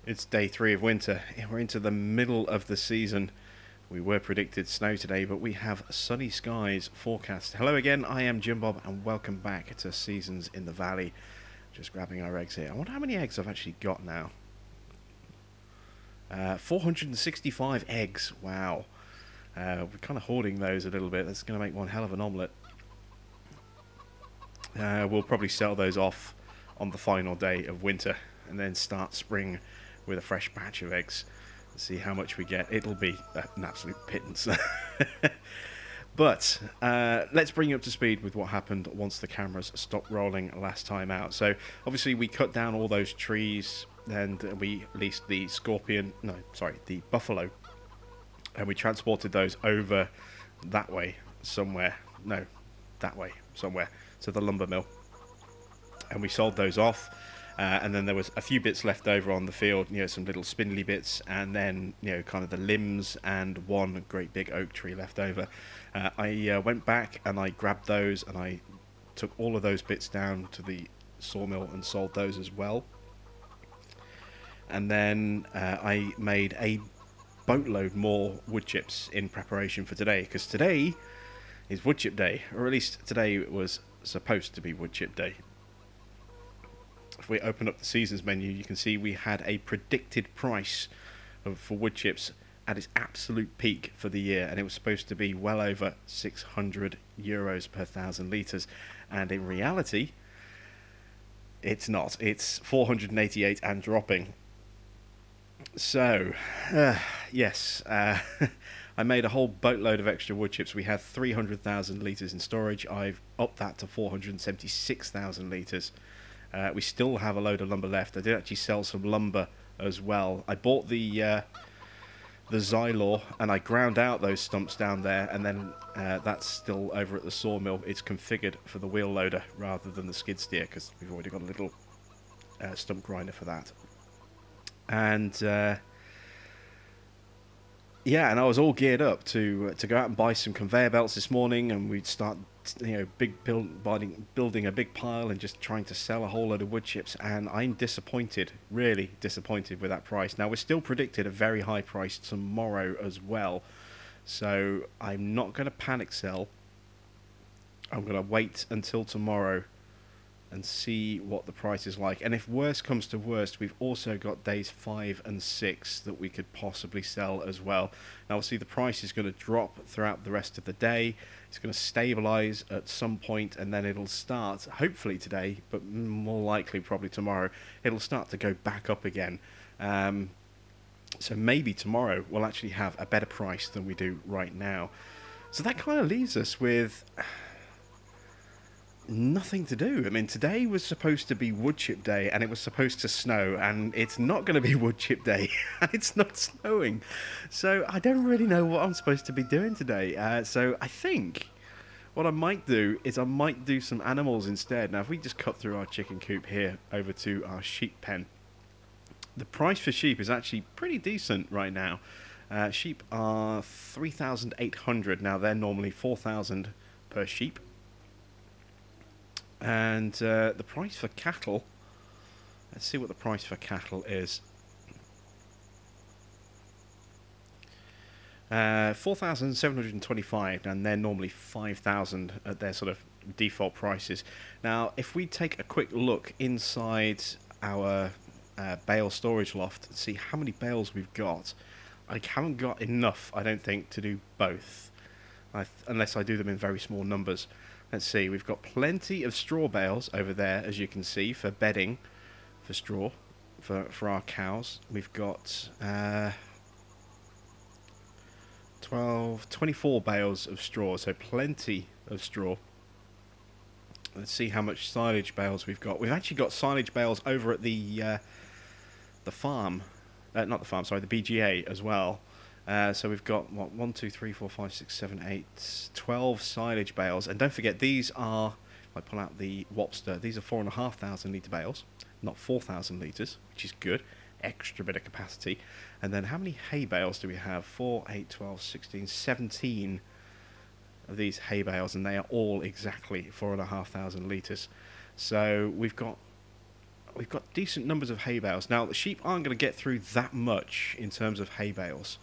It's day 3 of winter. We're into the middle of the season. We were predicted snow today, but we have sunny skies forecast. Hello again, I am Jim Bob, and welcome back to Seasons in the Valley. Just grabbing our eggs here. I wonder how many eggs I've actually got now. 465 eggs. Wow. We're kind of hoarding those a little bit. That's going to make one hell of an omelette. We'll probably sell those off on the final day of winter and then start spring with a fresh batch of eggs. See how much we get. It'll be an absolute pittance. But let's bring you up to speed with what happened once the cameras stopped rolling last time out. So obviously we cut down all those trees and we released the the buffalo, and we transported those over that way somewhere. No, that way somewhere to the lumber mill, and we sold those off. And then there was a few bits left over on the field, some little spindly bits, and then, kind of the limbs and one great big oak tree left over. I went back and I grabbed those and I took all of those bits down to the sawmill and sold those as well. And then I made a boatload more wood chips in preparation for today, because today is wood chip day, or at least today it was supposed to be wood chip day. If we open up the seasons menu, you can see we had a predicted price for wood chips at its absolute peak for the year, and it was supposed to be well over 600 euros per 1,000 litres, and in reality it's not. It's 488 and dropping. So yes, I made a whole boatload of extra wood chips. We had 300,000 litres in storage. I've upped that to 476,000 litres. We still have a load of lumber left. I did actually sell some lumber as well. I bought the Xylor and I ground out those stumps down there, and then that's still over at the sawmill. It's configured for the wheel loader rather than the skid steer, because we've already got a little stump grinder for that. And yeah, and I was all geared up to go out and buy some conveyor belts this morning, and we'd start building a big pile and just trying to sell a whole load of wood chips. And I'm disappointed, really disappointed with that price. Now, we're still predicted a very high price tomorrow as well, so I'm not going to panic sell. I'm going to wait until tomorrow and see what the price is like. And if worst comes to worst, we've also got days 5 and 6 that we could possibly sell as well. Now, obviously, the price is going to drop throughout the rest of the day. It's going to stabilize at some point, and then it'll start, hopefully today, but more likely probably tomorrow, it'll start to go back up again. So maybe tomorrow we'll actually have a better price than we do right now. So that kind of leaves us with nothing to do. I mean, today was supposed to be wood chip day, and it was supposed to snow, and it's not going to be wood chip day, and it's not snowing. So I don't really know what I'm supposed to be doing today. So I think what I might do is I might do some animals instead. Now, if we just cut through our chicken coop here over to our sheep pen, the price for sheep is actually pretty decent right now. Sheep are 3,800 now. They're normally 4,000 per sheep. And the price for cattle, let's see what the price for cattle is. 4,725, and they're normally 5,000 at their sort of default prices. Now, if we take a quick look inside our bale storage loft and see how many bales we've got, I haven't got enough, I don't think, to do both, unless I do them in very small numbers. Let's see, we've got plenty of straw bales over there, as you can see, for bedding, for straw, for our cows. We've got 24 bales of straw, so plenty of straw. Let's see how much silage bales we've got. We've actually got silage bales over at the farm, not the farm, sorry, the BGA as well. So we've got, what, 1, 2, 3, 4, 5, 6, 7, 8, 12 silage bales. And don't forget, these are, if I pull out the Wopster, these are 4,500 litre bales, not 4,000 litres, which is good. Extra bit of capacity. And then how many hay bales do we have? 4, 8, 12, 16, 17 of these hay bales, and they are all exactly 4,500 litres. So we've got we've got decent numbers of hay bales. Now, the sheep aren't going to get through that much in terms of hay bales.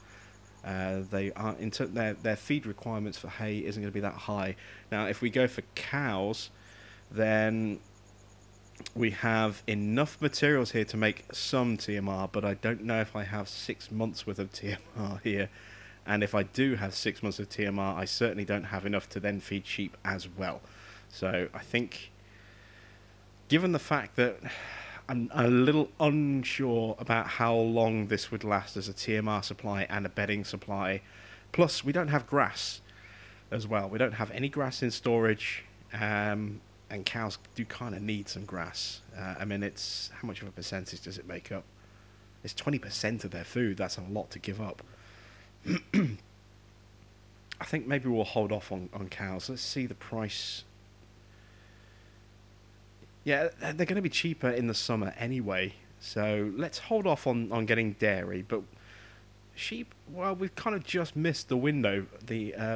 They are their feed requirements for hay isn't going to be that high. Now, if we go for cows, then we have enough materials here to make some TMR, but I don't know if I have 6 months worth of TMR here. And if I do have 6 months of TMR, I certainly don't have enough to then feed sheep as well. So I think, given the fact that I'm a little unsure about how long this would last as a TMR supply and a bedding supply, plus we don't have grass as well. We don't have any grass in storage, and cows do kind of need some grass. I mean, it's how much of a percentage does it make up? It's 20% of their food. That's a lot to give up. I think maybe we'll hold off on cows. Let's see the price. Yeah, they're going to be cheaper in the summer anyway, so let's hold off on getting dairy. But sheep, well, we've kind of just missed the window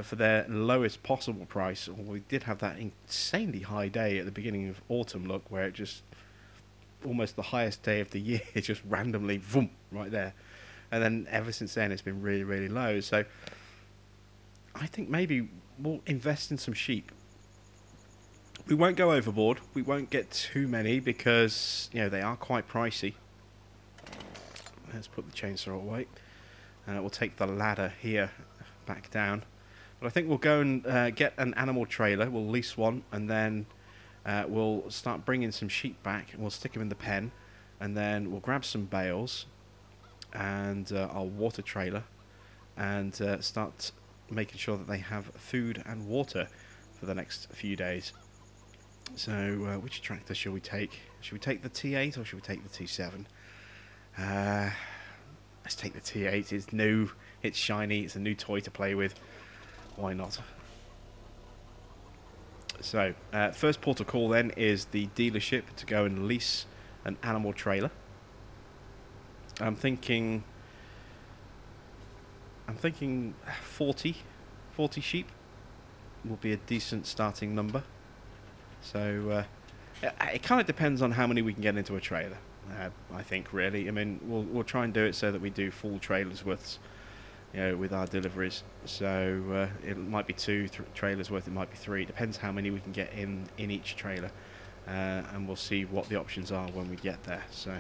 for their lowest possible price. We did have that insanely high day at the beginning of autumn, look, where it just, almost the highest day of the year, just randomly, boom, right there. And then ever since then, it's been really, really low. So I think maybe we'll invest in some sheep. We won't go overboard. We won't get too many because, you know, they are quite pricey. Let's put the chainsaw away. We'll take the ladder here back down. But I think we'll go and get an animal trailer. We'll lease one, and then we'll start bringing some sheep back, and we'll stick them in the pen. And then we'll grab some bales and our water trailer, and start making sure that they have food and water for the next few days. So which tractor shall we take? Should we take the T8 or should we take the T7? Let's take the T8. It's new, it's shiny, it's a new toy to play with. Why not? So first port of call then is the dealership to go and lease an animal trailer. I'm thinking 40 sheep will be a decent starting number. So it kind of depends on how many we can get into a trailer. I think, really. I mean, we'll try and do it so that we do full trailers worths, you know, with our deliveries. So it might be 2 trailers worth. It might be 3. It depends how many we can get in each trailer, and we'll see what the options are when we get there. So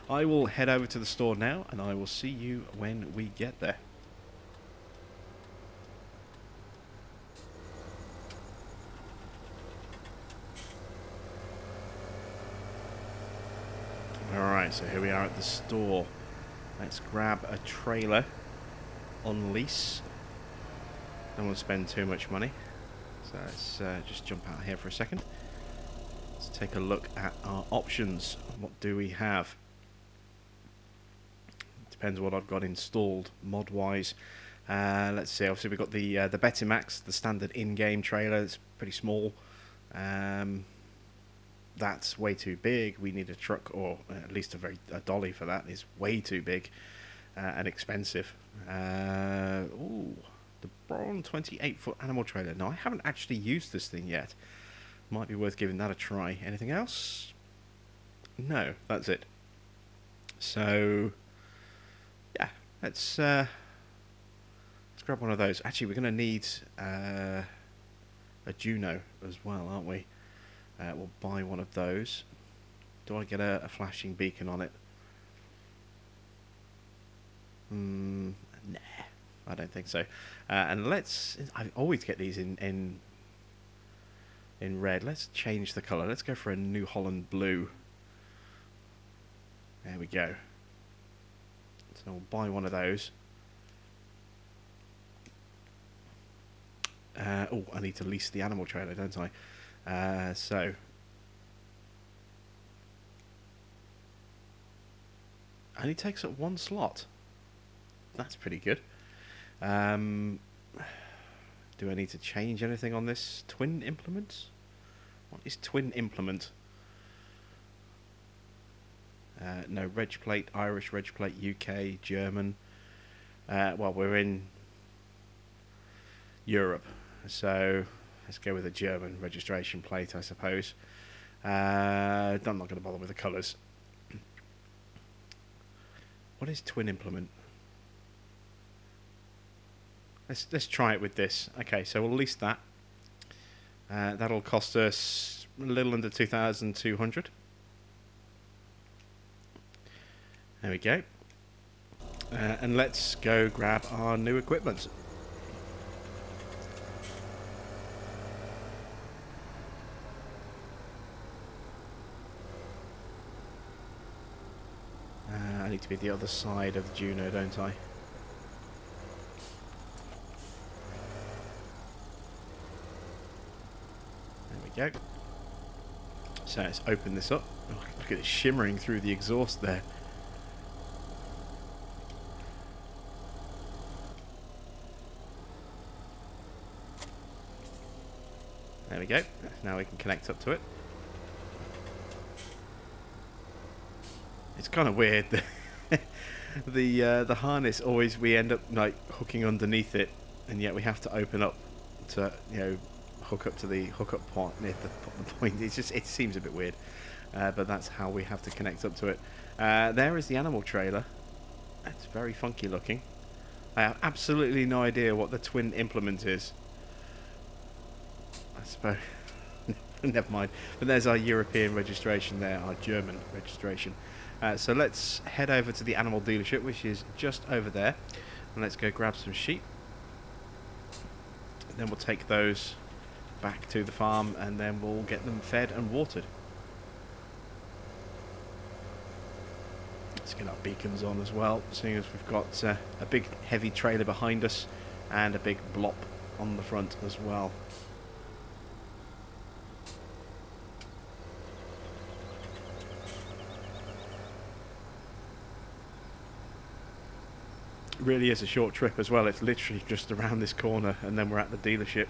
I will head over to the store now, and I will see you when we get there. Alright, so here we are at the store. Let's grab a trailer on lease. Don't want to spend too much money. So let's just jump out here for a second. Let's take a look at our options. What do we have? Depends what I've got installed mod-wise. Let's see, obviously we've got the Betamax, the standard in-game trailer. It's pretty small. That's way too big. We need a truck, or at least a dolly for that. Is way too big and expensive. Ooh, the Braun 28-foot animal trailer. No, I haven't actually used this thing yet. Might be worth giving that a try. Anything else? No, that's it. So yeah, let's grab one of those. Actually, we're going to need a Juno as well, aren't we? We'll buy one of those. Do I get a flashing beacon on it? Nah, I don't think so. And I always get these in red. Let's change the colour. Let's go for a New Holland blue. There we go. So we'll buy one of those. Oh, I need to lease the animal trailer, don't I? So only takes up 1 slot. That's pretty good. Do I need to change anything on this twin implement? What is twin implement? No, reg plate, Irish reg plate, UK, German. Well, we're in Europe, so let's go with a German registration plate, I suppose. I'm not going to bother with the colours. What is twin implement? Let's try it with this. Okay, so we'll lease that. That'll cost us a little under 2,200. There we go. And let's go grab our new equipment. I need to be the other side of the Juno, don't I? There we go. So let's open this up. Oh, look at it shimmering through the exhaust there. There we go. Now we can connect up to it. It's kind of weird. The harness always, we end up like hooking underneath it, and yet we have to open up to, you know, hook up to the hookup point near the point. It's just, it seems a bit weird, but that's how we have to connect up to it. There is the animal trailer. It's very funky looking. I have absolutely no idea what the twin implement is. I suppose. Never mind. But there's our European registration there, our German registration. So let's head over to the animal dealership, which is just over there, and let's go grab some sheep. Then we'll take those back to the farm, and then we'll get them fed and watered. Let's get our beacons on as well, seeing as we've got a big heavy trailer behind us and a big blop on the front as well. Really is a short trip as well. It's literally just around this corner and then we're at the dealership.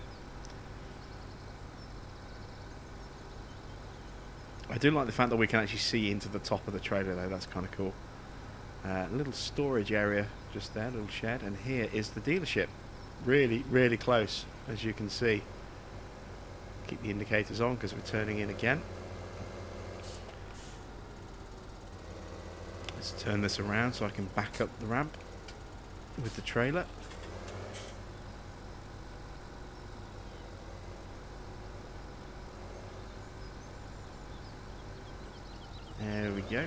I do like the fact that we can actually see into the top of the trailer though. That's kind of cool. A little storage area just there, little shed, and here is the dealership. Really close, as you can see. Keep the indicators on because we're turning in again. Let's turn this around so I can back up the ramp with the trailer. There we go.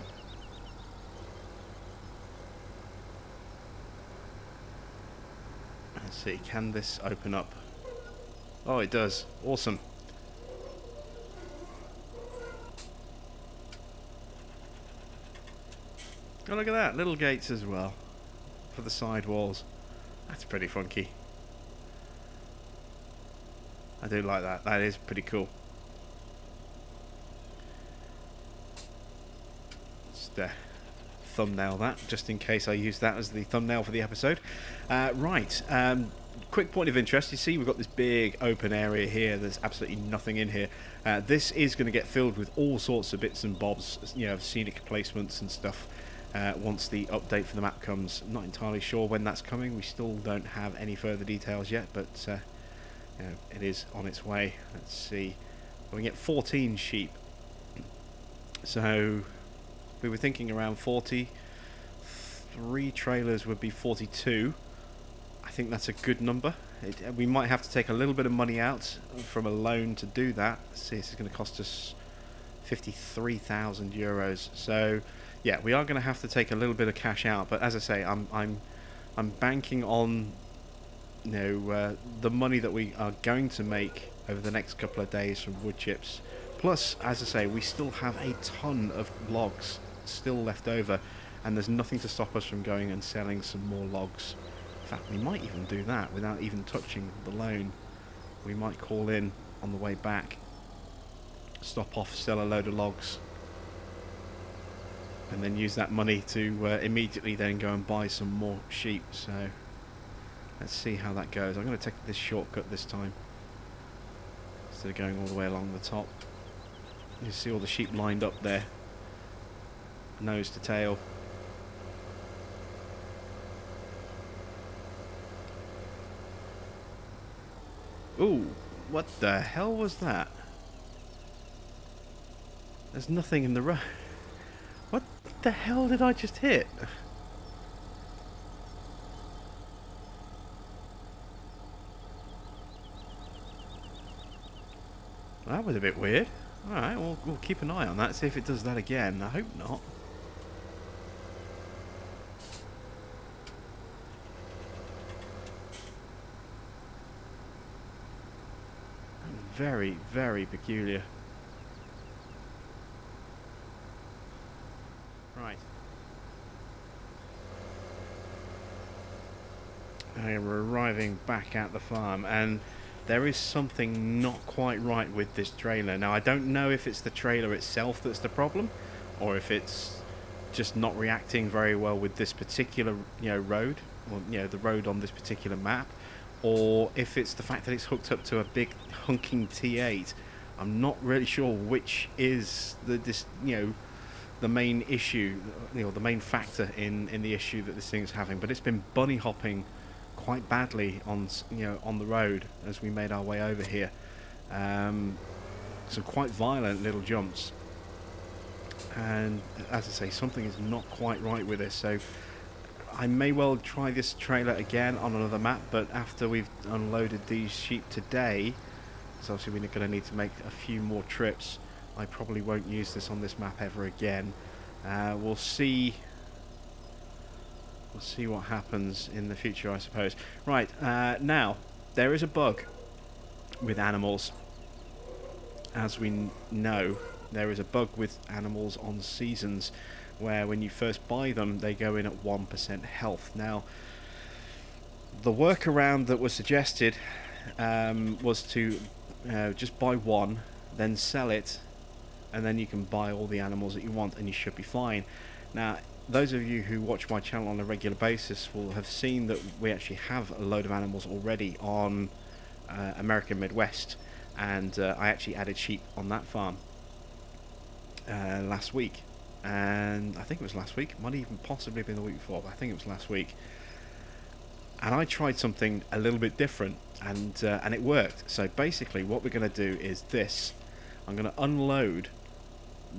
Let's see, can this open up? Oh, it does. Awesome. Oh, look at that, little gates as well for the side walls. That's pretty funky. I do like that. That is pretty cool. Just thumbnail that, just in case I use that as the thumbnail for the episode. Right, quick point of interest. You see we've got this big open area here. There's absolutely nothing in here. This is going to get filled with all sorts of bits and bobs, you know, scenic placements and stuff. Once the update for the map comes. I'm not entirely sure when that's coming. We still don't have any further details yet, but you know, it is on its way. Let's see. We get 14 sheep. So we were thinking around 40. 3 trailers would be 42. I think that's a good number. We might have to take a little bit of money out from a loan to do that. Let's see, this is going to cost us 53,000 euros. So yeah, we are going to have to take a little bit of cash out, but as I say, I'm banking on, you know, the money that we are going to make over the next couple of days from wood chips. Plus, as I say, we still have a ton of logs still left over, and there's nothing to stop us from going and selling some more logs. In fact, we might even do that without even touching the loan. We might call in on the way back, stop off, sell a load of logs, and then use that money to immediately then go and buy some more sheep. So let's see how that goes. I'm going to take this shortcut this time instead of going all the way along the top. You see all the sheep lined up there, nose to tail. Ooh, what the hell was that? There's nothing in the road. What the hell did I just hit? That was a bit weird. Alright, we'll keep an eye on that, see if it does that again. I hope not. Very, very peculiar. Right. We're arriving back at the farm, and there is something not quite right with this trailer. Now, I don't know if it's the trailer itself that's the problem, or if it's just not reacting very well with this particular, road, or the road on this particular map, or if it's the fact that it's hooked up to a big hunking T8. I'm not really sure which is the main issue, the main factor in the issue that this thing's having. But it's been bunny hopping quite badly on the road as we made our way over here. Some quite violent little jumps, and as I say, something is not quite right with this. So I may well try this trailer again on another map, but after we've unloaded these sheep today, so obviously we're going to need to make a few more trips. I probably won't use this on this map ever again. We'll see what happens in the future, I suppose. Right, now, there is a bug with animals. As we know, there is a bug with animals on seasons, where when you first buy them, they go in at 1% health. Now, the workaround that was suggested was to just buy one, then sell it, and then you can buy all the animals that you want, and you should be fine. Now, those of you who watch my channel on a regular basis will have seen that we actually have a load of animals already on American Midwest, and I actually added sheep on that farm last week, and I think it was last week, might even possibly have been the week before, but I think it was last week. And I tried something a little bit different, and it worked. So basically what we're going to do is this. I'm going to unload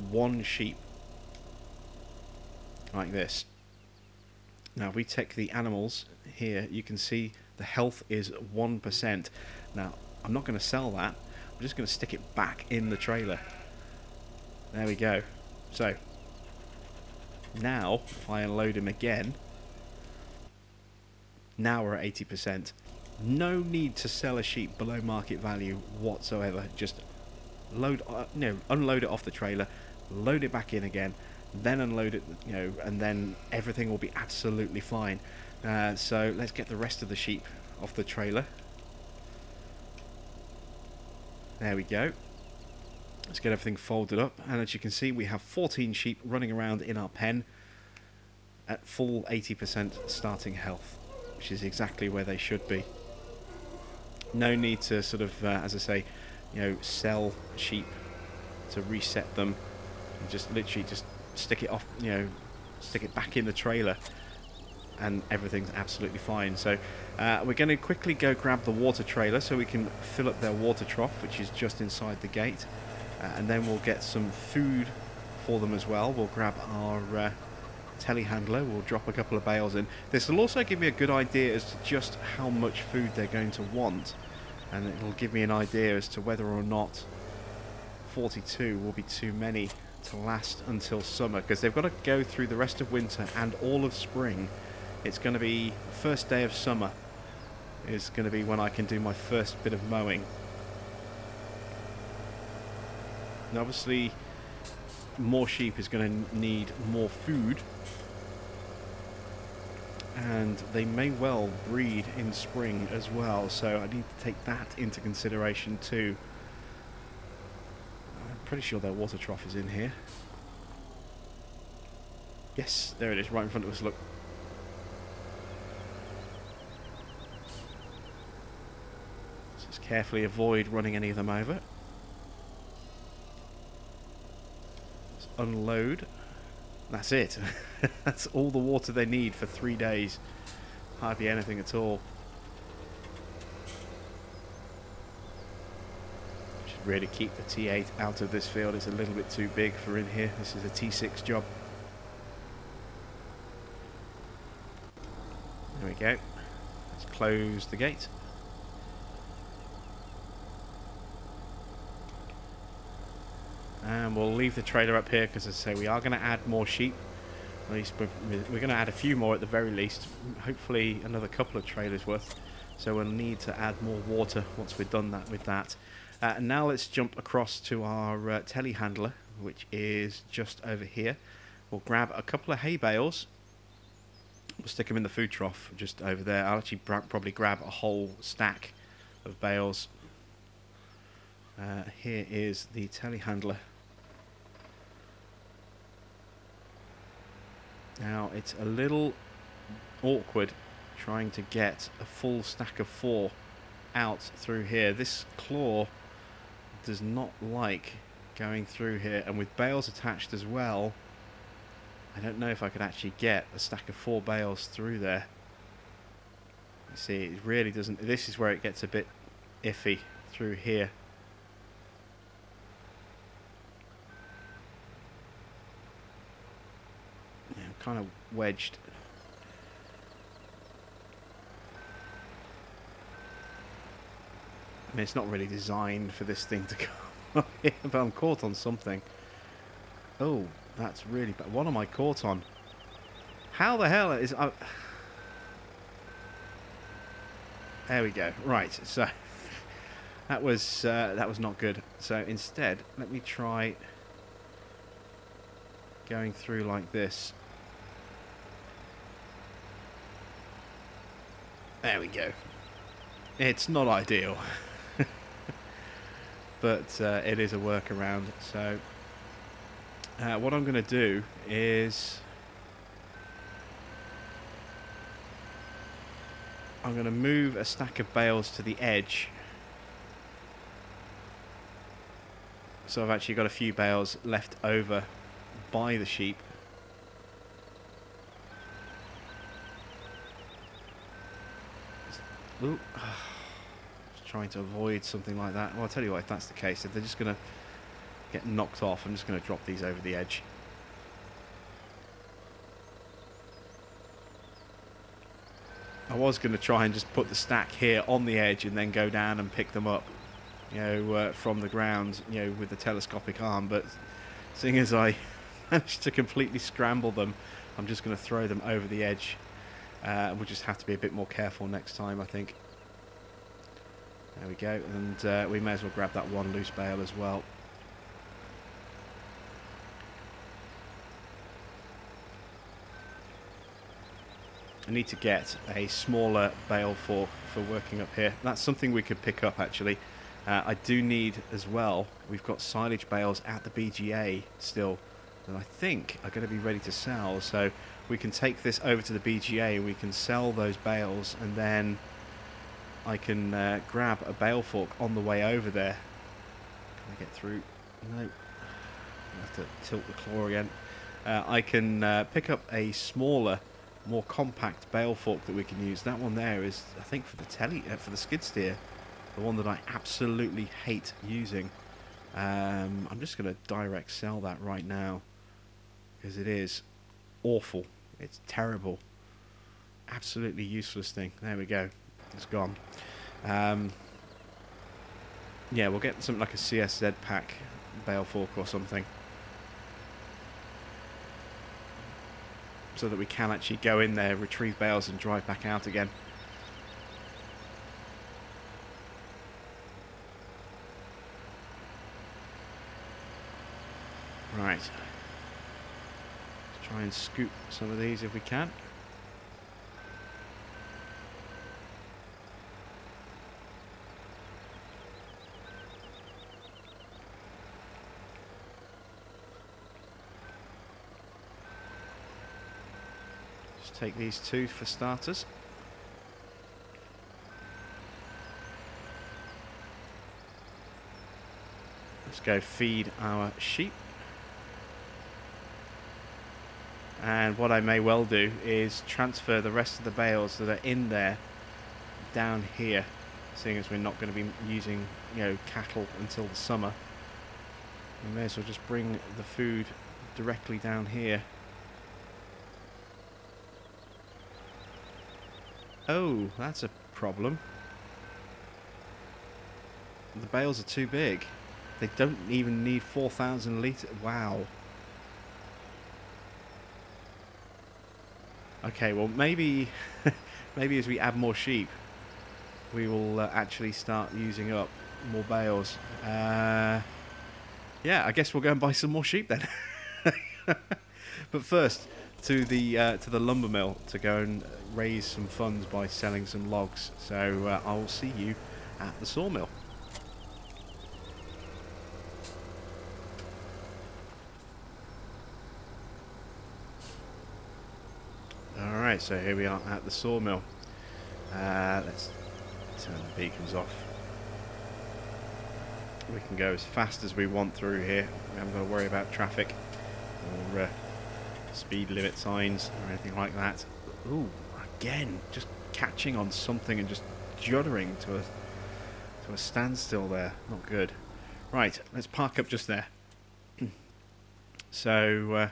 one sheep like this. Now if we take the animals here, you can see the health is 1%. Now I'm not going to sell that, I'm just going to stick it back in the trailer. There we go. So now if I unload him again, now we're at 80%. No need to sell a sheep below market value whatsoever. Just unload it off the trailer, load it back in again, then unload it, and then everything will be absolutely fine. So let's get the rest of the sheep off the trailer. There we go. Let's get everything folded up, and as you can see, we have 14 sheep running around in our pen at full 80% starting health, which is exactly where they should be. No need to sort of, as I say, sell sheep to reset them, and just literally just stick it off, stick it back in the trailer, and everything's absolutely fine. So we're going to quickly go grab the water trailer so we can fill up their water trough, which is just inside the gate, and then we'll get some food for them as well. We'll grab our telehandler, we'll drop a couple of bales in. This will also give me a good idea as to just how much food they're going to want, and it'll give me an idea as to whether or not 42 will be too many to last until summer, because they've got to go through the rest of winter and all of spring. It's going to be first day of summer is going to be when I can do my first bit of mowing. And obviously more sheep is going to need more food, and they may well breed in spring as well, so I need to take that into consideration too. I'm pretty sure their water trough is in here. Yes, there it is, right in front of us, look. Let's just carefully avoid running any of them over. Let's unload. That's it. That's all the water they need for 3 days. Hardly anything at all. Should really keep the T8 out of this field. It's a little bit too big for in here. This is a T6 job. There we go. Let's close the gate. And we'll leave the trailer up here because, as I say, we are going to add more sheep. At least we're going to add a few more at the very least. Hopefully another couple of trailers worth. So we'll need to add more water once we've done that with that. And now let's jump across to our telehandler, which is just over here. We'll grab a couple of hay bales. We'll stick them in the food trough just over there. I'll actually probably grab a whole stack of bales. Here is the telehandler. Now, it's a little awkward trying to get a full stack of 4 out through here. This claw does not like going through here, and with bales attached as well, I don't know if I could actually get a stack of 4 bales through there. You see, it really doesn't. This is where it gets a bit iffy through here. Yeah, I'm kind of wedged. I mean, it's not really designed for this thing to come up here, but I'm caught on something. Oh, that's really bad. What am I caught on? How the hell is... There we go. Right, so that was not good. So instead, let me try going through like this. There we go. It's not ideal, but it is a workaround. So what I'm going to do is I'm going to move a stack of bales to the edge. So I've actually got a few bales left over by the sheep. Ooh. Just trying to avoid something like that. Well, I'll tell you what, if that's the case, if they're just going to get knocked off, I'm just going to drop these over the edge. I was going to try and just put the stack here on the edge and then go down and pick them up, you know, from the ground, you know, with the telescopic arm, but seeing as I managed to completely scramble them, I'm just going to throw them over the edge. We'll just have to be a bit more careful next time, I think. There we go, and we may as well grab that one loose bale as well. I need to get a smaller bale fork for working up here. That's something we could pick up, actually. I do need as well, we've got silage bales at the BGA still that I think are going to be ready to sell, so we can take this over to the BGA, we can sell those bales, and then I can grab a bale fork on the way over there. Can I get through? No. I have to tilt the claw again. I can pick up a smaller, more compact bale fork that we can use. That one there is, I think, for the skid steer, the one that I absolutely hate using. I'm just going to direct sell that right now because it is awful. It's terrible. Absolutely useless thing. There we go. It's gone. Yeah, we'll get something like a CSZ pack bale fork or something, so that we can actually go in there, retrieve bales and drive back out again. Right. Let's try and scoop some of these if we can. Take these 2 for starters. Let's go feed our sheep. And what I may well do is transfer the rest of the bales that are in there down here, seeing as we're not going to be using, you know, cattle until the summer. We may as well just bring the food directly down here. Oh, that's a problem. The bales are too big. They don't even need 4,000 litres. Wow. Okay, well maybe maybe as we add more sheep, we will actually start using up more bales. Yeah, I guess we'll go and buy some more sheep then. But first, to the lumber mill to go and raise some funds by selling some logs. So I'll see you at the sawmill. Alright, so here we are at the sawmill. Let's turn the beacons off. We can go as fast as we want through here. We haven't got to worry about traffic or speed limit signs or anything like that. Ooh, again, just catching on something and just juddering to a standstill there. Not good. Right, let's park up just there. So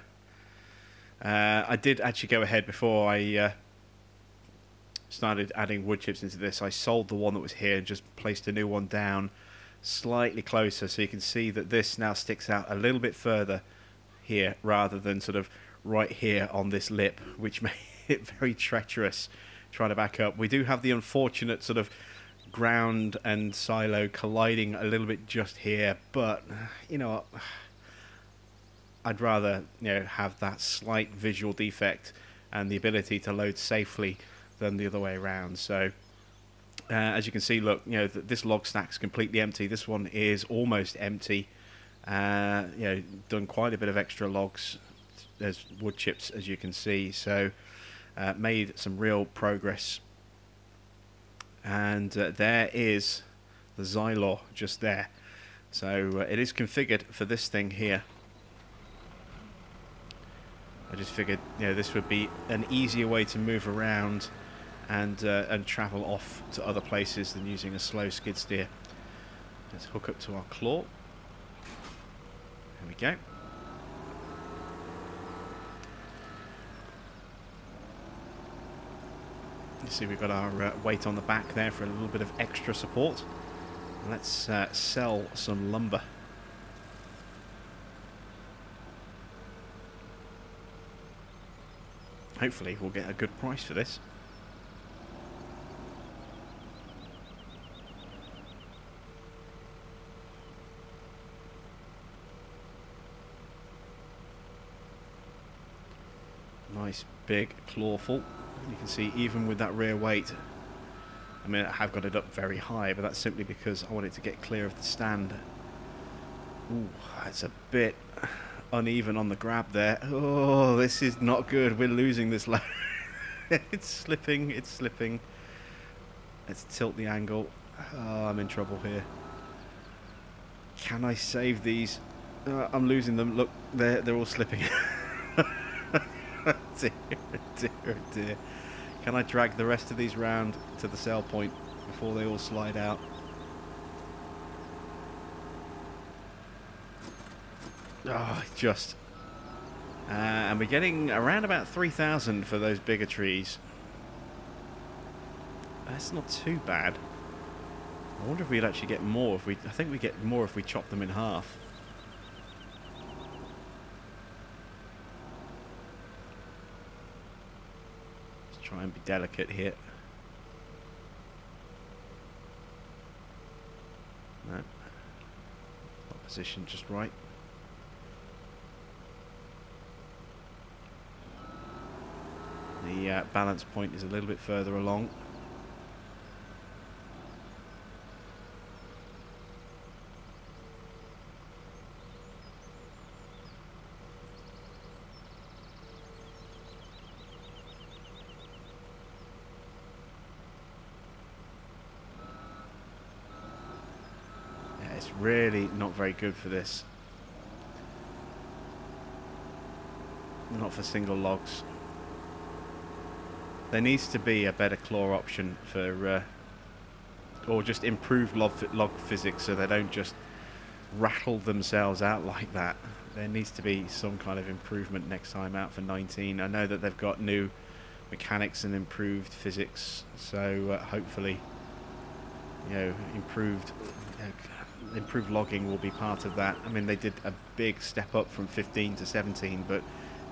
I did actually go ahead before I started adding wood chips into this. I sold the one that was here and just placed a new one down slightly closer, so you can see that this now sticks out a little bit further here rather than sort of right here on this lip, which made it very treacherous trying to back up. We do have the unfortunate sort of ground and silo colliding a little bit just here, but you know, I'd rather, you know, have that slight visual defect and the ability to load safely than the other way around. So as you can see, look, you know, this log stack's completely empty. This one is almost empty. You know, done quite a bit of extra logs as wood chips, as you can see. So made some real progress. And there is the Xylor just there. So it is configured for this thing here. I just figured, you know, this would be an easier way to move around and travel off to other places than using a slow skid steer. Let's hook up to our claw. There we go. You see we've got our weight on the back there for a little bit of extra support. Let's sell some lumber. Hopefully we'll get a good price for this. Nice big clawful. You can see even with that rear weight, I mean, I have got it up very high, but that's simply because I want it to get clear of the stand. Ooh, it's a bit uneven on the grab there. Oh, this is not good. We're losing this load. It's slipping, it's slipping. Let's tilt the angle. Oh, I'm in trouble here. Can I save these? I'm losing them. Look, they're all slipping. Dear, dear, dear. Can I drag the rest of these round to the sell point before they all slide out? Oh, just. And we're getting around about 3,000 for those bigger trees. That's not too bad. I wonder if we'd actually get more if we... I think we get more if we chop them in half. Let's try and be delicate here. No. Not positioned just right. The balance point is a little bit further along. Yeah, it's really not very good for this. Not for single logs. There needs to be a better claw option for, or just improved log physics so they don't just rattle themselves out like that. There needs to be some kind of improvement next time out for 19. I know that they've got new mechanics and improved physics, so hopefully, you know, improved. improved logging will be part of that. I mean, they did a big step up from 15 to 17, but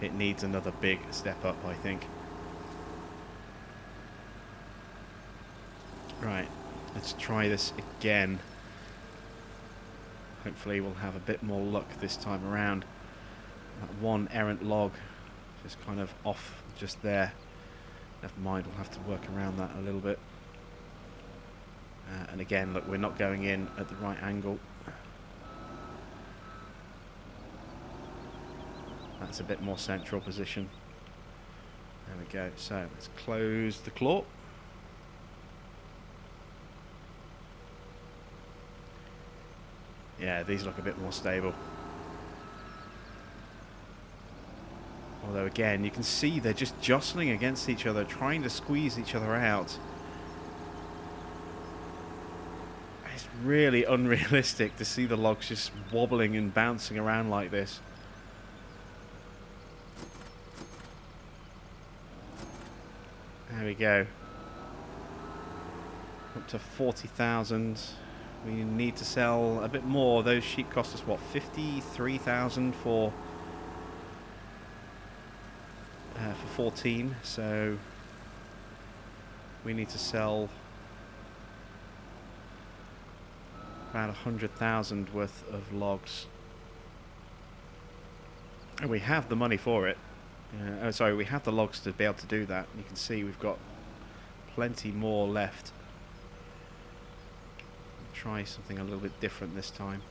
it needs another big step up, I think. Right, let's try this again. Hopefully we'll have a bit more luck this time around. That one errant log just kind of off just there. Never mind, we'll have to work around that a little bit. And again, look, we're not going in at the right angle. That's a bit more central position. There we go. So let's close the claw. Yeah, these look a bit more stable. Although again, you can see they're just jostling against each other, trying to squeeze each other out. It's really unrealistic to see the logs just wobbling and bouncing around like this. There we go. Up to 40,000. We need to sell a bit more. Those sheep cost us, what, 53,000 for 14. So we need to sell about 100,000 worth of logs. And we have the money for it. Oh, sorry, we have the logs to be able to do that. You can see we've got plenty more left. Try something a little bit different this time.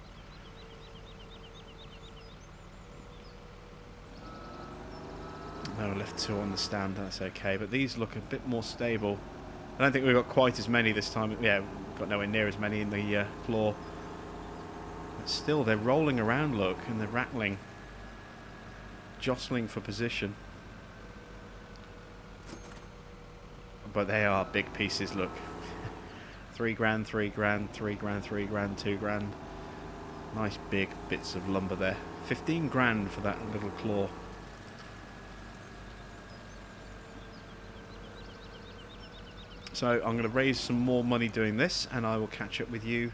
No, left 2 on the stand, that's okay. But these look a bit more stable. I don't think we've got quite as many this time. Yeah, we've got nowhere near as many in the claw. But still, they're rolling around, look, and they're rattling. Jostling for position. But they are big pieces, look. 3 grand, 3 grand, 3 grand, 3 grand, 2 grand. Nice big bits of lumber there. 15 grand for that little claw. So I'm going to raise some more money doing this, and I will catch up with you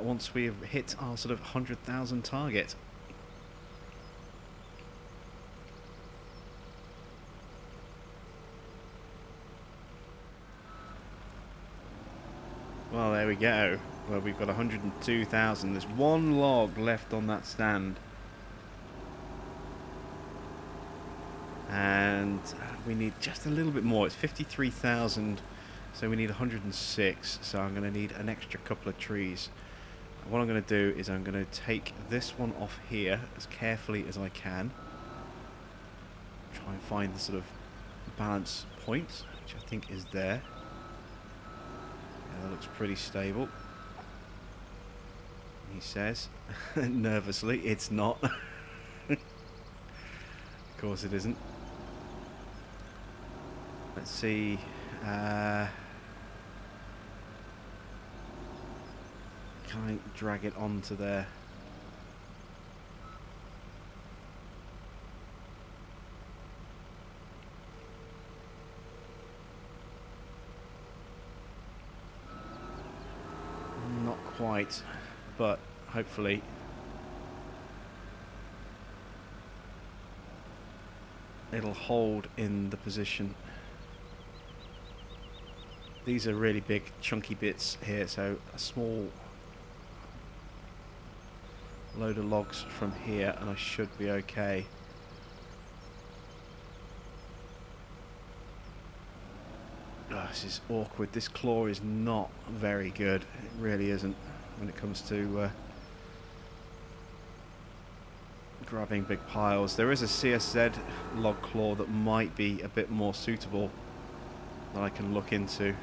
once we've hit our sort of 100,000 target. Well, there we go. Well, we've got 102,000. There's one log left on that stand. And we need just a little bit more. It's 53,000, so we need 106. So I'm going to need an extra couple of trees. What I'm going to do is I'm going to take this one off here as carefully as I can. Try and find the sort of balance point, which I think is there. That looks pretty stable, he says. Nervously, it's not. Of course it isn't. Let's see. Can I drag it onto there? Quite, but hopefully it'll hold in the position. These are really big chunky bits here, so a small load of logs from here and I should be okay. Oh, this is awkward. This claw is not very good. It really isn't when it comes to grabbing big piles. There is a CSZ log claw that might be a bit more suitable that I can look into.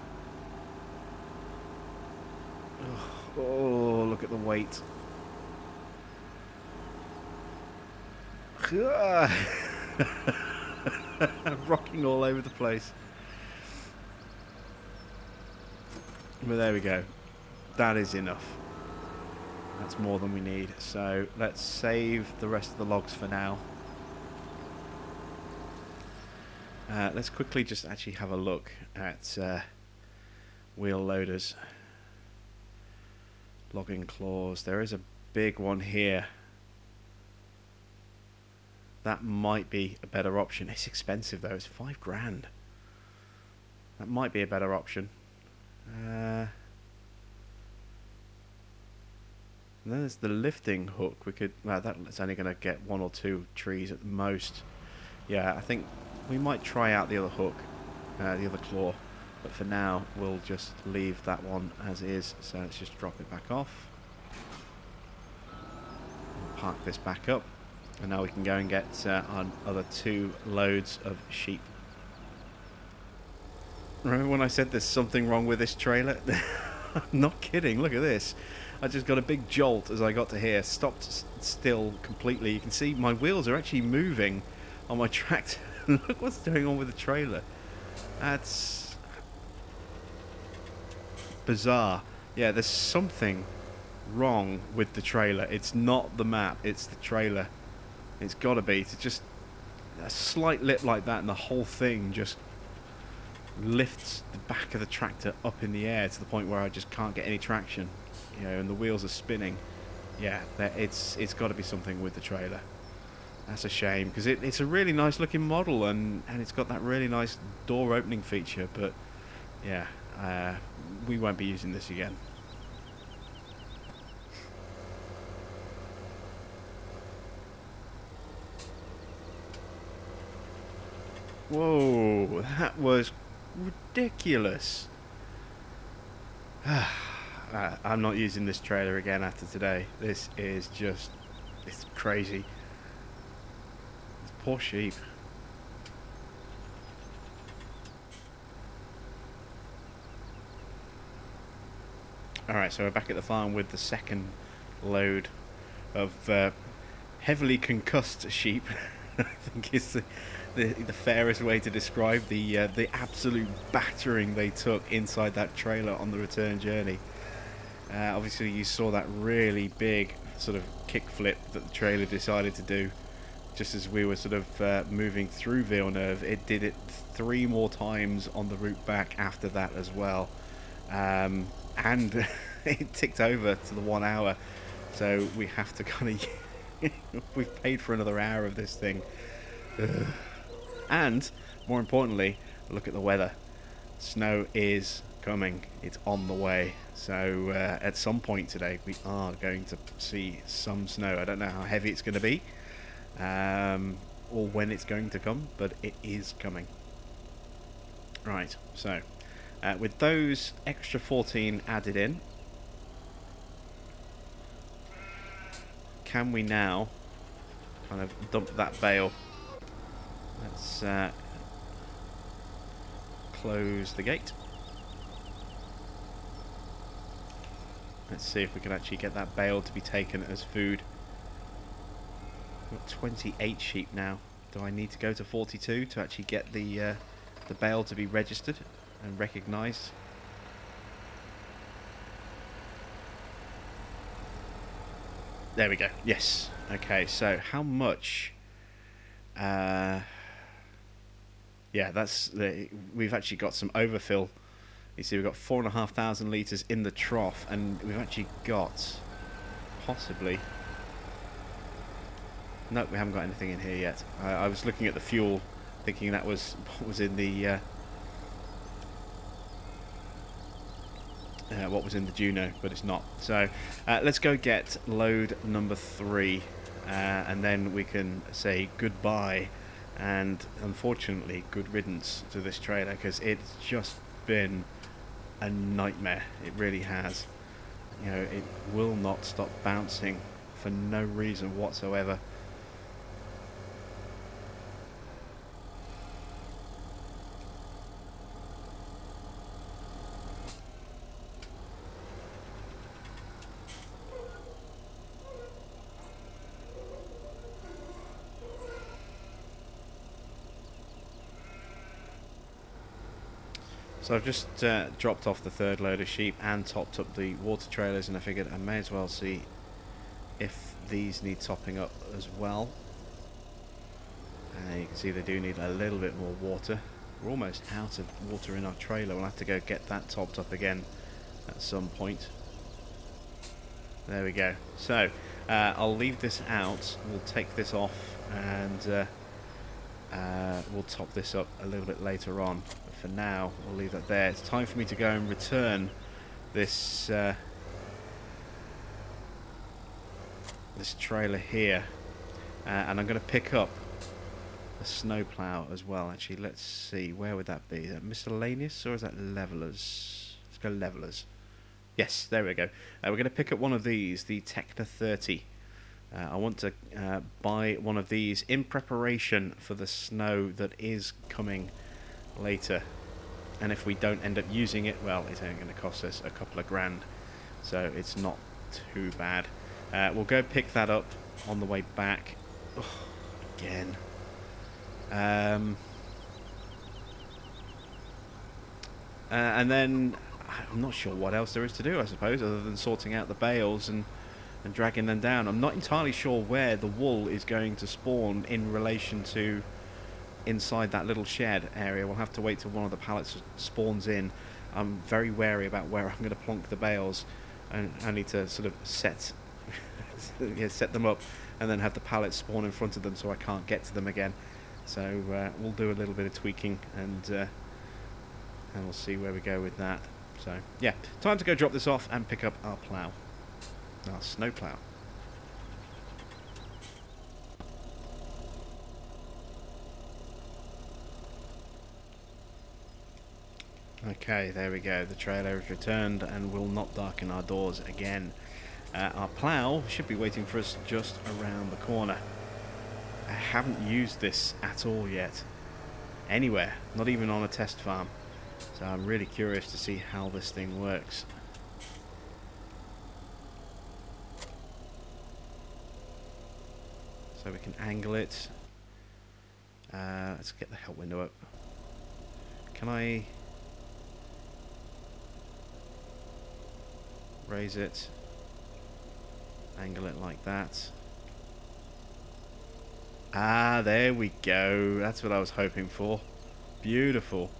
Oh, look at the weight. Rocking all over the place. But there we go. That is enough. That's more than we need. So let's save the rest of the logs for now. Let's quickly just actually have a look at wheel loaders. Logging claws. There is a big one here. That might be a better option. It's expensive though. It's $5,000. That might be a better option. And then there's the lifting hook. We could. Well, that's only going to get 1 or 2 trees at the most. Yeah, I think we might try out the other hook, the other claw. But for now, we'll just leave that one as is. So let's just drop it back off. Park this back up. And now we can go and get our other 2 loads of sheep. Remember when I said there's something wrong with this trailer? I'm not kidding. Look at this. I just got a big jolt as I got to here. Stopped still completely. You can see my wheels are actually moving on my tractor. Look what's going on with the trailer. That's bizarre. Yeah, there's something wrong with the trailer. It's not the map. It's the trailer. It's got to be. It's just a slight lip like that and the whole thing just lifts the back of the tractor up in the air to the point where I just can't get any traction, you know, and the wheels are spinning. Yeah, it's got to be something with the trailer. That's a shame, because it's a really nice looking model and it's got that really nice door opening feature, but yeah, we won't be using this again. Whoa, that was ridiculous. I'm not using this trailer again after today. This is just, it's crazy. It's poor sheep. Alright, so we're back at the farm with the second load of heavily concussed sheep. I think is the fairest way to describe the absolute battering they took inside that trailer on the return journey. Obviously you saw that really big sort of kickflip that the trailer decided to do just as we were sort of moving through Villeneuve. It did it 3 more times on the route back after that as well, and it ticked over to the 1 hour, so we have to kind of we've paid for another hour of this thing. Ugh. And more importantly, look at the weather. Snow is coming. It's on the way. So at some point today we are going to see some snow. I don't know how heavy it's going to be or when it's going to come, but it is coming. Right, so with those extra 14 added in, can we now kind of dump that bale? Let's close the gate. Let's see if we can actually get that bale to be taken as food. We've got 28 sheep now. Do I need to go to 42 to actually get the bale to be registered and recognised? There we go. Yes. Okay, so how much... yeah, we've actually got some overfill. You see, we've got 4,500 litres in the trough, and we've actually got possibly... No, we haven't got anything in here yet. I was looking at the fuel, thinking that was what was in the Juno, but it's not. So let's go get load number 3, and then we can say goodbye. And unfortunately, good riddance to this trailer, because it's just been a nightmare. It really has. You know, it will not stop bouncing for no reason whatsoever. So I've just dropped off the 3rd load of sheep and topped up the water trailers, and I figured I may as well see if these need topping up as well. You can see they do need a little bit more water. We're almost out of water in our trailer. We'll have to go get that topped up again at some point. There we go. So, I'll leave this out. We'll take this off and we'll top this up a little bit later on. But for now, we'll leave that there. It's time for me to go and return this this trailer here. And I'm going to pick up a snowplow as well. Actually, let's see. Where would that be? Is that miscellaneous or is that levelers? Let's go levelers. Yes, there we go. We're going to pick up one of these, the Tecna 30. I want to buy one of these in preparation for the snow that is coming later. And if we don't end up using it, well, it's only going to cost us a couple of grand. So it's not too bad. We'll go pick that up on the way back. Oh, again. And then I'm not sure what else there is to do, I suppose, other than sorting out the bales and dragging them down. I'm not entirely sure where the wool is going to spawn in relation to inside that little shed area. We'll have to wait till one of the pallets spawns in. I'm very wary about where I'm going to plonk the bales, and I need to sort of set set them up and then have the pallets spawn in front of them so I can't get to them again. So we'll do a little bit of tweaking and we'll see where we go with that. So yeah, time to go drop this off and pick up our plough, our snow plough. Okay, there we go. The trailer is returned and will not darken our doors again. Our plough should be waiting for us just around the corner. I haven't used this at all yet. Anywhere, not even on a test farm. So I'm really curious to see how this thing works. So we can angle it. Let's get the help window up. Can I raise it? Angle it like that. Ah, there we go. That's what I was hoping for. Beautiful.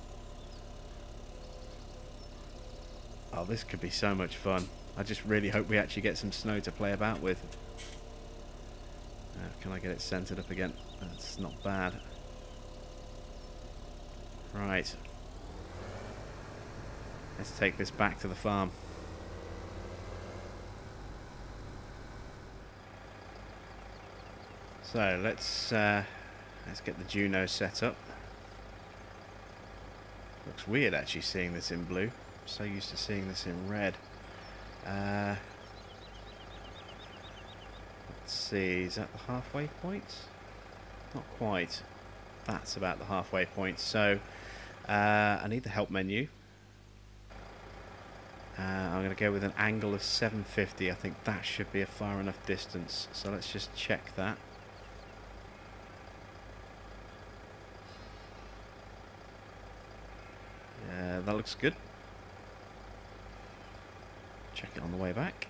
Oh, this could be so much fun. I just really hope we actually get some snow to play about with. Can I get it centered up again? That's not bad. Right. Let's take this back to the farm. So let's get the Juno set up. Looks weird actually seeing this in blue. I'm so used to seeing this in red. Let's see, is that the halfway point? Not quite. That's about the halfway point. So I need the help menu. I'm going to go with an angle of 750. I think that should be a far enough distance. So let's just check that. That looks good. Check it on the way back.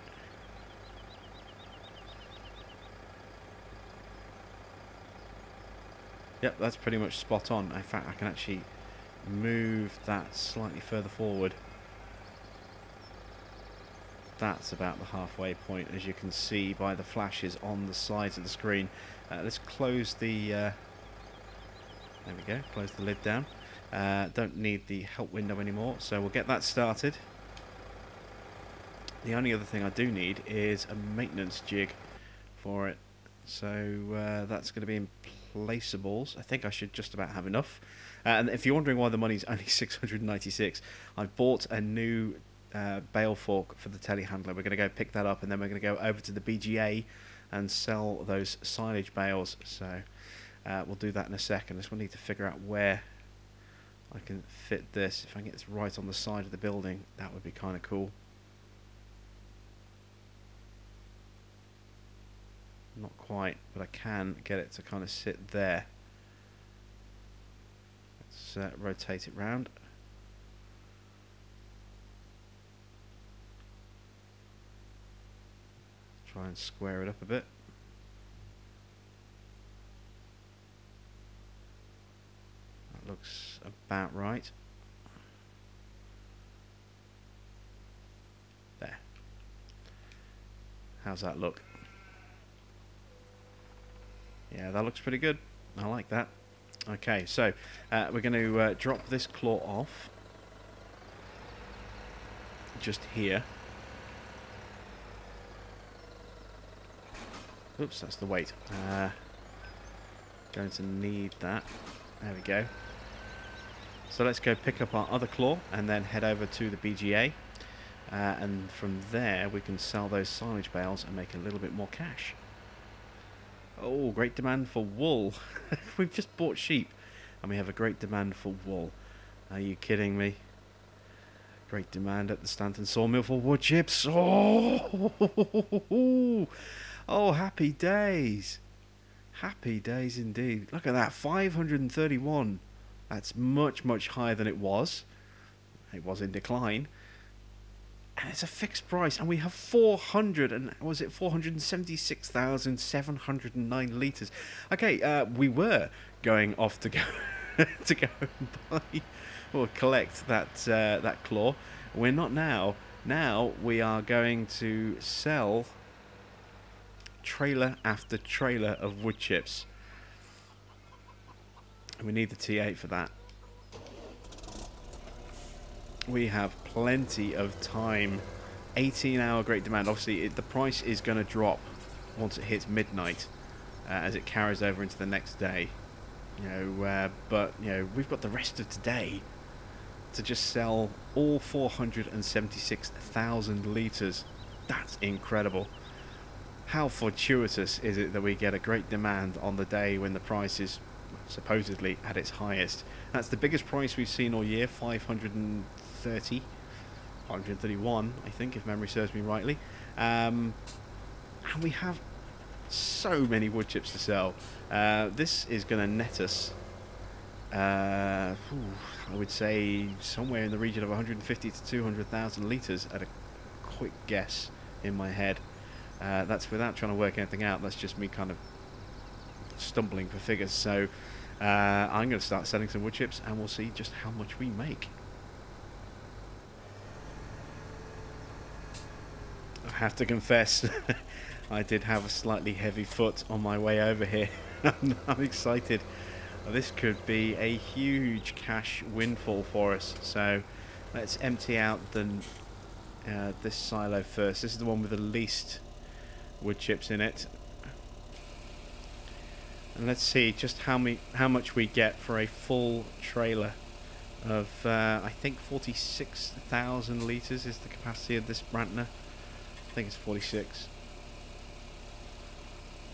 Yep, that's pretty much spot on. In fact, I can actually move that slightly further forward. That's about the halfway point, as you can see by the flashes on the sides of the screen. Let's close the... there we go, close the lid down. Don't need the help window anymore, so we'll get that started. The only other thing I do need is a maintenance jig for it. So that's going to be in placeables. I think I should just about have enough. And if you're wondering why the money's only 696, I've bought a new bale fork for the telehandler. We're going to go pick that up and then we're going to go over to the BGA and sell those silage bales. So we'll do that in a second. I just need to figure out where I can fit this. If I can get this right on the side of the building, that would be kind of cool. Not quite, but I can get it to kind of sit there. Let's rotate it round. Try and square it up a bit. That looks about right. There. How's that look? Yeah, that looks pretty good. I like that. Okay, so we're going to drop this claw off. Just here. Oops, that's the weight. Going to need that. There we go. So let's go pick up our other claw and then head over to the BGA. And from there we can sell those silage bales and make a little bit more cash. Oh, great demand for wool. We've just bought sheep and we have a great demand for wool. Are you kidding me? Great demand at the Stanton sawmill for wood chips. Oh, oh, happy days. Happy days indeed. Look at that, 531. That's much, much higher than it was. It was in decline. And it's a fixed price, and we have 476,709 litres. Okay, we were going off to go to go and buy or collect that claw. We're not now. Now we are going to sell trailer after trailer of wood chips. And we need the T8 for that. We have plenty of time. 18-hour great demand. Obviously, the price is going to drop once it hits midnight, as it carries over into the next day. But we've got the rest of today to just sell all 476,000 litres. That's incredible. How fortuitous is it that we get a great demand on the day when the price is supposedly at its highest? That's the biggest price we've seen all year, 531, I think, if memory serves me rightly. And we have so many wood chips to sell. This is going to net us, I would say, somewhere in the region of 150 to 200,000 litres at a quick guess in my head. That's without trying to work anything out. That's just me kind of stumbling for figures. So I'm going to start selling some wood chips and we'll see just how much we make. I have to confess, I did have a slightly heavy foot on my way over here. I'm excited. This could be a huge cash windfall for us. So let's empty out this silo first. This is the one with the least wood chips in it. And let's see just how much we get for a full trailer of, I think 46,000 litres is the capacity of this Brantner. I think it's 46.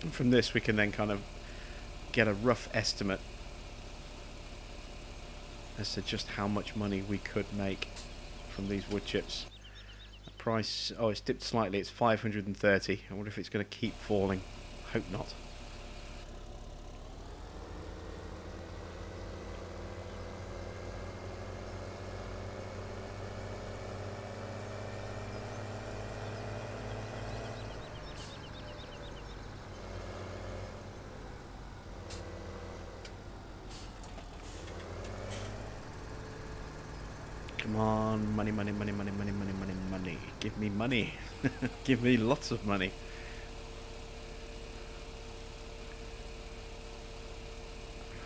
And from this we can then kind of get a rough estimate as to just how much money we could make from these wood chips. The price, oh, it's dipped slightly, it's 530. I wonder if it's going to keep falling. Hope not. Come on, money, money, money, money, money, money, money, money. Give me money. Give me lots of money.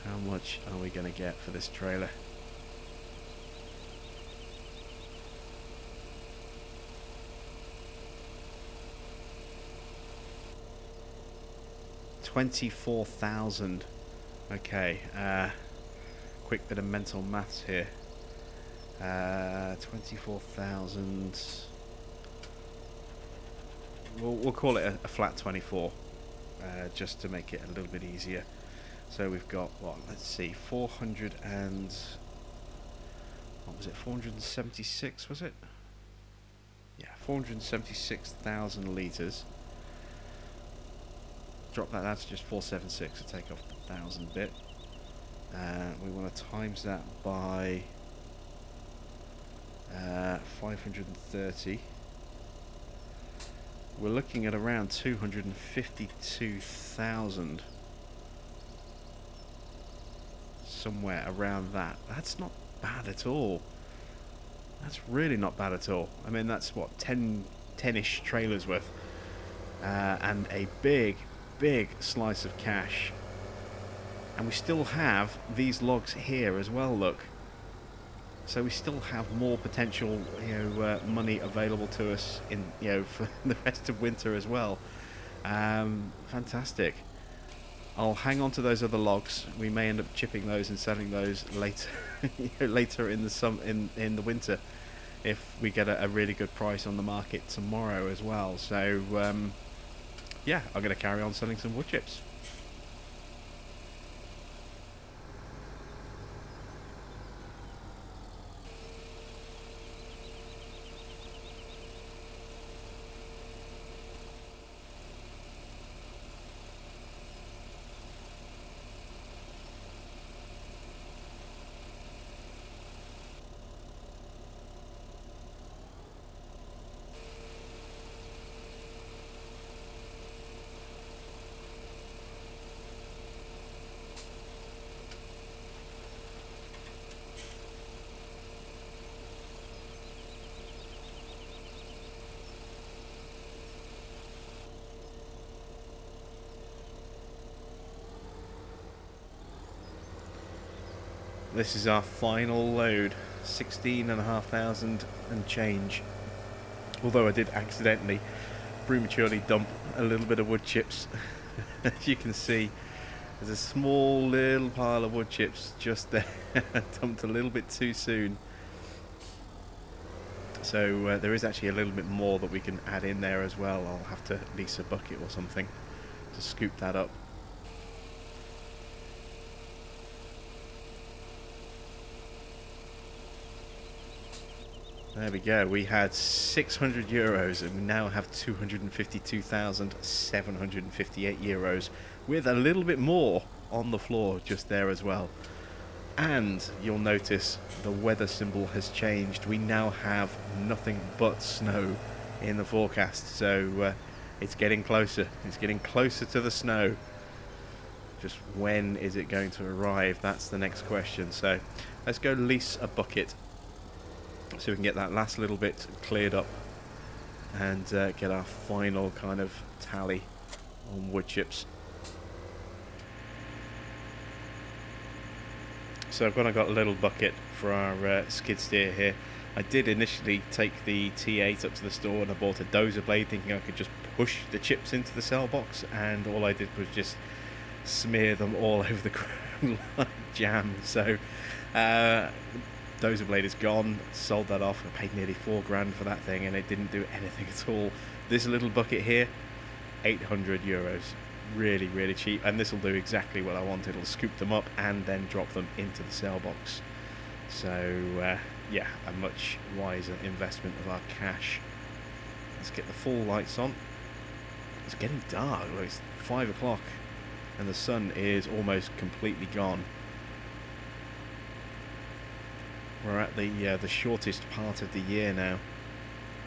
How much are we going to get for this trailer? $24,000. Okay, quick bit of mental maths here. 24,000. We'll call it a flat 24, just to make it a little bit easier. So we've got what? Let's see, 400 and what was it? 476 was it? Yeah, 476,000 litres. Drop that down to just 476 to take off the 1,000 bit. We want to times that by 530. We're looking at around 252,000, somewhere around that. That's not bad at all. That's really not bad at all. I mean, that's what, 10-ish trailers worth. and a big slice of cash. And we still have these logs here as well, look. So we still have more potential, money available to us in, for the rest of winter as well. Fantastic. I'll hang on to those other logs. We may end up chipping those and selling those later, later in the winter, if we get a really good price on the market tomorrow as well. So yeah, I'm going to carry on selling some wood chips. This is our final load, 16,500 and change. Although I did accidentally prematurely dump a little bit of wood chips. As you can see, there's a small little pile of wood chips just there. Dumped a little bit too soon. So there is actually a little bit more that we can add in there as well. I'll have to lease a bucket or something to scoop that up. There we go, we had 600 euros and we now have 252,758 euros, with a little bit more on the floor just there as well. And you'll notice the weather symbol has changed. We now have nothing but snow in the forecast, so it's getting closer. It's getting closer to the snow. Just when is it going to arrive? That's the next question. So let's go lease a bucket, so we can get that last little bit cleared up and get our final kind of tally on wood chips. So I've got a little bucket for our skid steer here. I did initially take the T8 up to the store and I bought a dozer blade thinking I could just push the chips into the cell box, and all I did was just smear them all over the ground like jam. So dozer blade is gone, sold that off. I paid nearly £4 for that thing and it didn't do anything at all. This little bucket here, 800 euros. Really cheap, and this will do exactly what I want. It'll scoop them up and then drop them into the cell box. So yeah, a much wiser investment of our cash. Let's get the full lights on. It's getting dark. Look, it's 5 o'clock and the sun is almost completely gone. We're at the shortest part of the year now.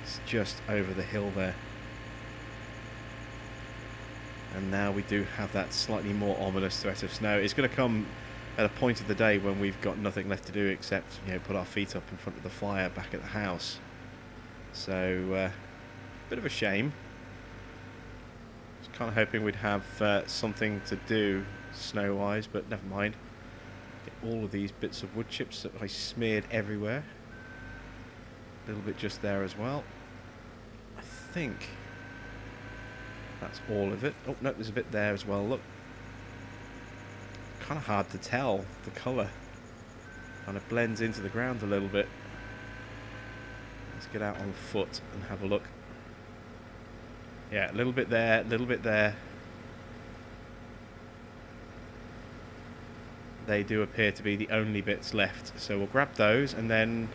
It's just over the hill there. And now we do have that slightly more ominous threat of snow. It's going to come at a point of the day when we've got nothing left to do except, put our feet up in front of the fire back at the house. So, bit of a shame. I was kind of hoping we'd have something to do snow-wise, but never mind. Get all of these bits of wood chips that I smeared everywhere. A little bit just there as well. I think that's all of it. Oh no, there's a bit there as well, look. Kind of hard to tell, the colour kind of blends into the ground a little bit. Let's get out on foot and have a look. Yeah, a little bit there, a little bit there. They do appear to be the only bits left, so we'll grab those and then...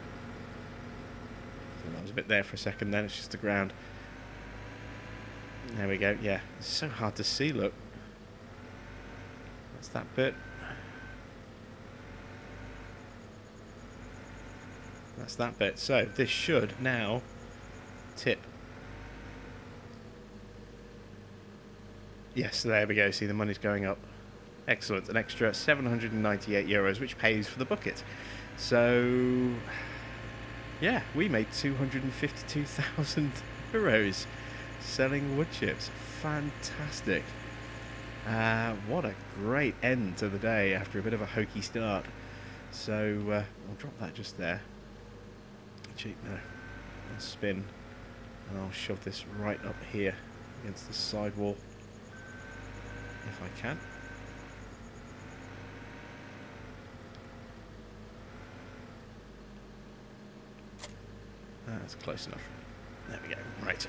So that was a bit there for a second, then it's just the ground. There we go, yeah. It's so hard to see, look. That's that bit. That's that bit. So, this should now tip. Yes, there we go. See, the money's going up. Excellent. An extra 798 euros, which pays for the bucket. So, yeah, we made 252,000 euros. selling wood chips. Fantastic. What a great end to the day after a bit of a hokey start. So I'll drop that just there. Cheap now. I'll spin and I'll shove this right up here against the sidewall if I can. That's close enough. There we go. Right.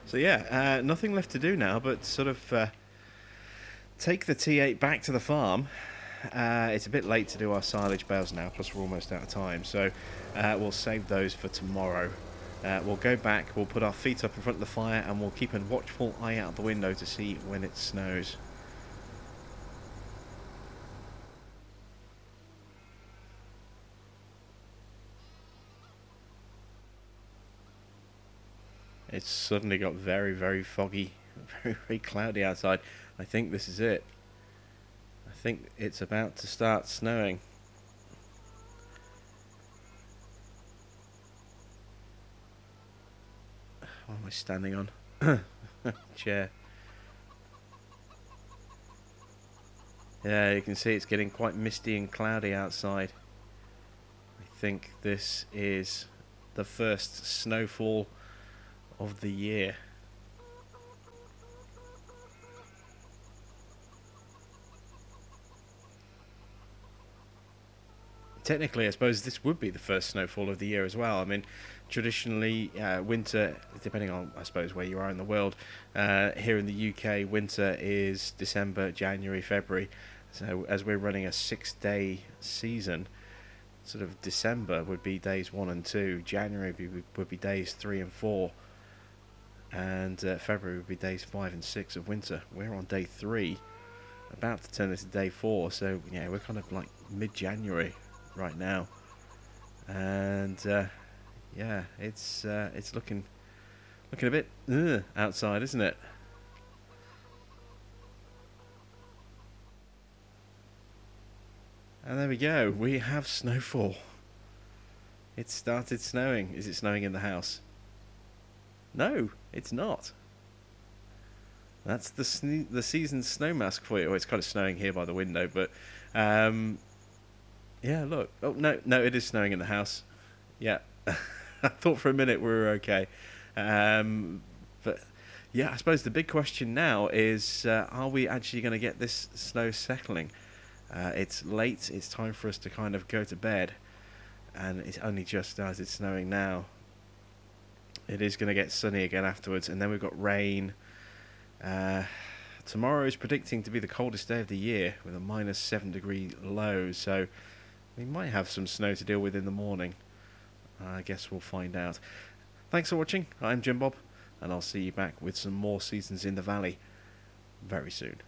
So yeah, nothing left to do now but sort of take the T8 back to the farm. It's a bit late to do our silage bales now, plus we're almost out of time, so we'll save those for tomorrow. We'll go back, we'll put our feet up in front of the fire, and we'll keep a watchful eye out the window to see when it snows. It's suddenly got very, very foggy, very, very cloudy outside. I think this is it. I think it's about to start snowing. What am I standing on? Chair. Yeah, you can see it's getting quite misty and cloudy outside. I think this is the first snowfall of the year. Technically, I suppose this would be the first snowfall of the year as well. I mean, traditionally, winter, depending on, I suppose, where you are in the world, here in the UK, winter is December, January, February. So as we're running a 6-day season, sort of December would be days 1 and 2, January would be days 3 and 4, and February would be days 5 and 6 of winter. We're on day 3, about to turn into day 4, so yeah, we're kind of like mid-January right now, and yeah, it's looking a bit outside, isn't it? And there we go, we have snowfall. It started snowing. Is it snowing in the house? No, it's not. That's the season's snow mask for you. Oh, it's kind of snowing here by the window, but yeah, look. Oh, no, it is snowing in the house. Yeah. I thought for a minute we were okay. But yeah, I suppose the big question now is, are we actually going to get this snow settling? It's late. It's time for us to kind of go to bed. And it's only just started snowing now. It is going to get sunny again afterwards. And then we've got rain. Tomorrow is predicting to be the coldest day of the year with a -7-degree low. So we might have some snow to deal with in the morning. I guess we'll find out. Thanks for watching. I'm Jim Bob, and I'll see you back with some more Seasons in the Valley very soon.